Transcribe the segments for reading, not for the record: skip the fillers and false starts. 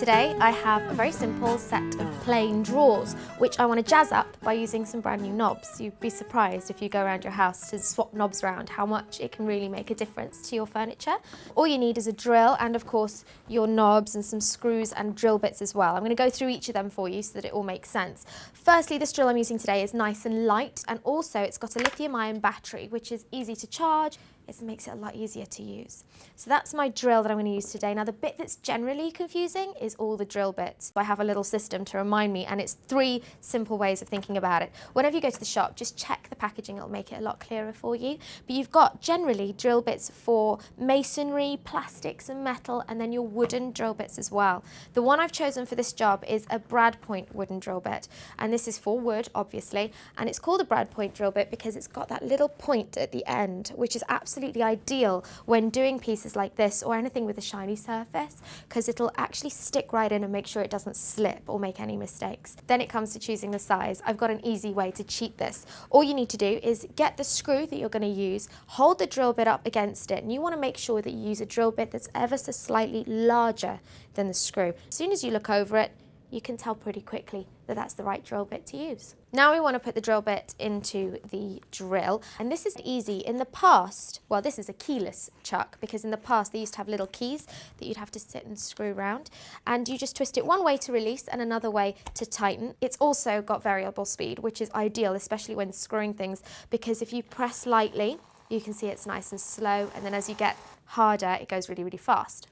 today I have a very simple set of plain drawers, which I want to jazz up by using some brand new knobs. You'd be surprised if you go around your house to swap knobs around how much it can really make a difference to your furniture. All you need is a drill and of course your knobs and some screws and drill bits as well. I'm going to go through each of them for you so that it all makes sense. Firstly, this drill I'm using today is nice and light, and also it's got a lithium-ion battery, which is easy to charge. It makes it a lot easier to use. So that's my drill that I'm going to use today. Now the bit that's generally confusing is all the drill bits. I have a little system to remind me, and it's 3 simple ways of thinking about it. Whenever you go to the shop, just check the packaging, it'll make it a lot clearer for you. But you've got generally drill bits for masonry, plastics and metal, and then your wooden drill bits as well. The one I've chosen for this job is a brad point wooden drill bit, and this is for wood obviously, and it's called a brad point drill bit because it's got that little point at the end, which is absolutely ideal when doing pieces like this or anything with a shiny surface, because it'll actually stick right in and make sure it doesn't slip or make any mistakes. Then it comes to choosing the size. I've got an easy way to cheat this. All you need to do is get the screw that you're going to use, hold the drill bit up against it, and you want to make sure that you use a drill bit that's ever so slightly larger than the screw. As soon as you look over it, you can tell pretty quickly that that's the right drill bit to use. Now we want to put the drill bit into the drill, and this is easy. In the past, well, this is a keyless chuck, because in the past they used to have little keys that you'd have to sit and screw around, and you just twist it one way to release and another way to tighten. It's also got variable speed, which is ideal, especially when screwing things, because if you press lightly, you can see it's nice and slow, and then as you get harder, it goes really, really fast.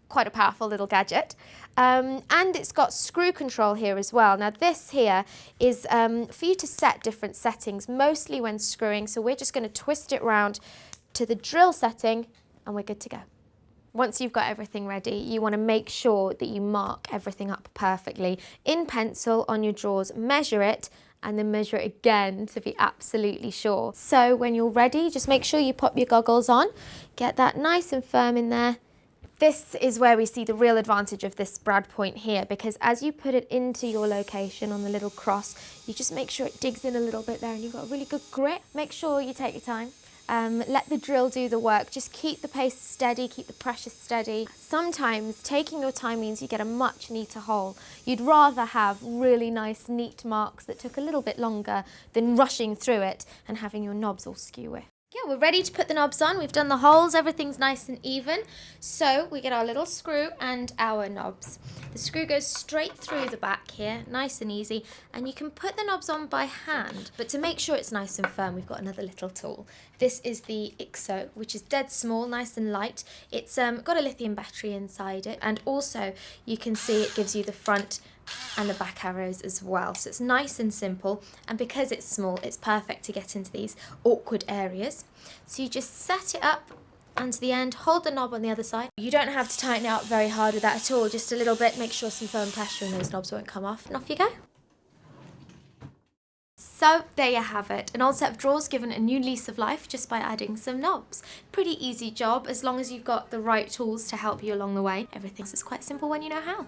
Quite a powerful little gadget. And it's got screw control here as well. Now this here is for you to set different settings, mostly when screwing. So we're just going to twist it round to the drill setting and we're good to go. Once you've got everything ready, you want to make sure that you mark everything up perfectly. In pencil on your drawers, measure it and then measure it again to be absolutely sure. So when you're ready, just make sure you pop your goggles on, get that nice and firm in there. This is where we see the real advantage of this brad point here, because as you put it into your location on the little cross, you just make sure it digs in a little bit there and you've got a really good grip. Make sure you take your time. Let the drill do the work. Just keep the pace steady, keep the pressure steady. Sometimes taking your time means you get a much neater hole. You'd rather have really nice, neat marks that took a little bit longer than rushing through it and having your knobs all skewy. Yeah, we're ready to put the knobs on. We've done the holes, everything's nice and even. So we get our little screw and our knobs. The screw goes straight through the back here, nice and easy, and you can put the knobs on by hand. But to make sure it's nice and firm, we've got another little tool. This is the IXO, which is dead small, nice and light. It's got a lithium battery inside it, and also you can see it gives you the front and the back arrows as well. So it's nice and simple, and because it's small, it's perfect to get into these awkward areas. So you just set it up onto the end, hold the knob on the other side. You don't have to tighten it up very hard with that at all, just a little bit, make sure some firm pressure and those knobs won't come off, and off you go. So there you have it, an old set of drawers given a new lease of life just by adding some knobs. Pretty easy job, as long as you've got the right tools to help you along the way. Everything is quite simple when you know how.